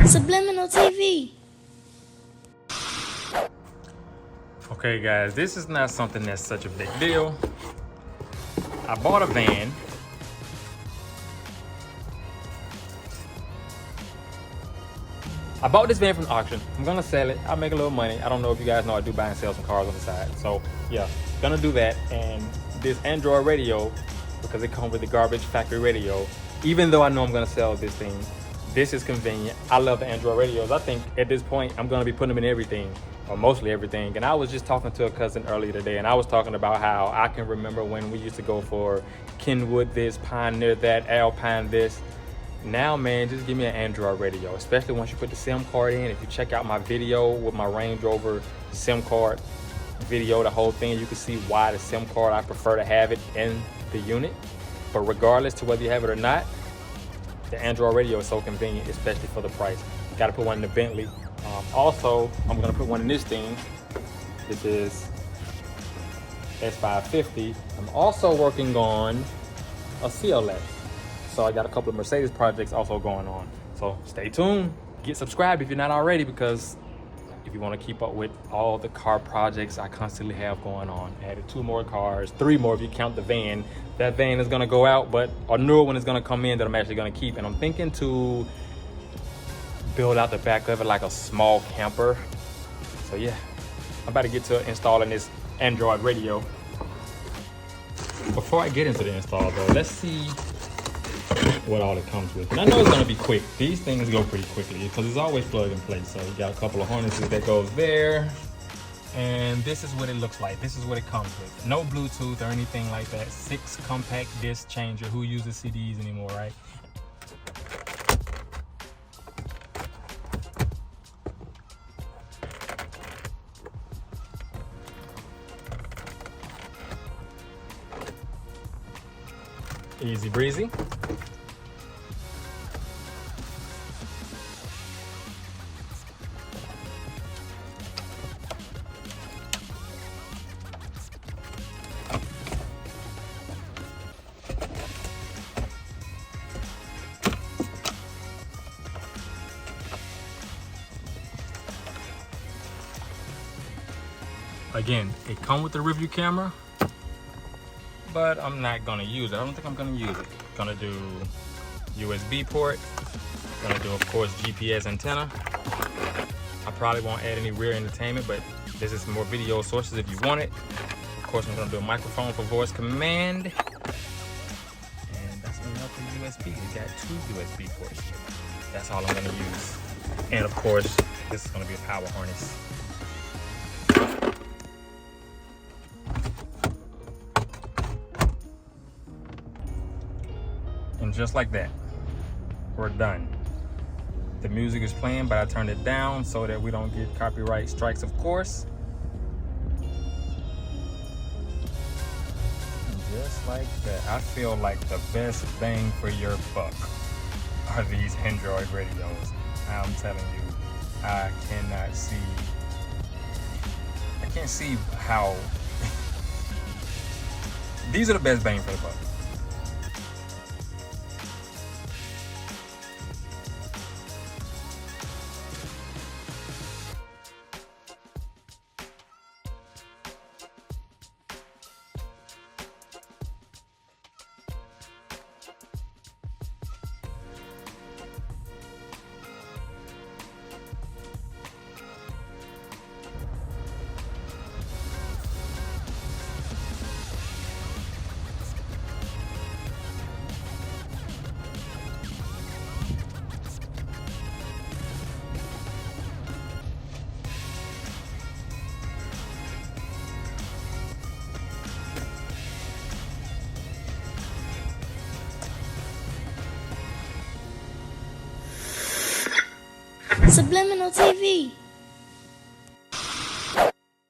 Subliminal TV. Okay guys, this is not something that's such a big deal. I bought a van. I bought this van from the auction. I'm gonna sell it. I'll make a little money. I don't know if you guys know I do buy and sell some cars on the side. So yeah, gonna do that. And this Android radio, because it comes with the garbage factory radio, even though I know I'm gonna sell this thing, this is convenient. I love the Android radios. I think at this point, I'm gonna be putting them in everything, or mostly everything. And I was just talking to a cousin earlier today, and I was talking about how I can remember when we used to go for Kenwood this, Pioneer that, Alpine this. Now, man, just give me an Android radio, especially once you put the SIM card in. If you check out my video with my Range Rover SIM card video, the whole thing, you can see why the SIM card, I prefer to have it in the unit. But regardless to whether you have it or not, the Android radio is so convenient, especially for the price. Got to put one in the Bentley. Also, I'm gonna put one in this thing. This is S550. I'm also working on a CLS. So I got a couple of Mercedes projects also going on. So stay tuned, get subscribed if you're not already, because if you want to keep up with all the car projects I constantly have going on. Added 2 more cars, 3 more if you count the van. That van is gonna go out, but a newer one is gonna come in that I'm actually gonna keep. And I'm thinking to build out the back of it like a small camper. So yeah, I'm about to get to installing this Android radio. Before I get into the install though, let's see what all it comes with. And I know it's gonna be quick. These things go pretty quickly because it's always plug and play. So you got a couple of harnesses that goes there. And this is what it looks like. This is what it comes with. No Bluetooth or anything like that. 6 compact disc changer. Who uses CDs anymore, right? Easy breezy. Again, it comes with the review camera, but I'm not gonna use it. I don't think I'm gonna use it. Gonna do USB port. Gonna do, of course, GPS antenna. I probably won't add any rear entertainment, but this is more video sources if you want it. Of course, I'm gonna do a microphone for voice command. And that's enough for USB. We got 2 USB ports here. That's all I'm gonna use. And of course, this is gonna be a power harness. And just like that, we're done. The music is playing, but I turned it down so that we don't get copyright strikes, of course. And just like that, I feel like the best bang for your buck are these Android radios. I'm telling you, I can't see how these are the best bang for the buck. Subliminal TV.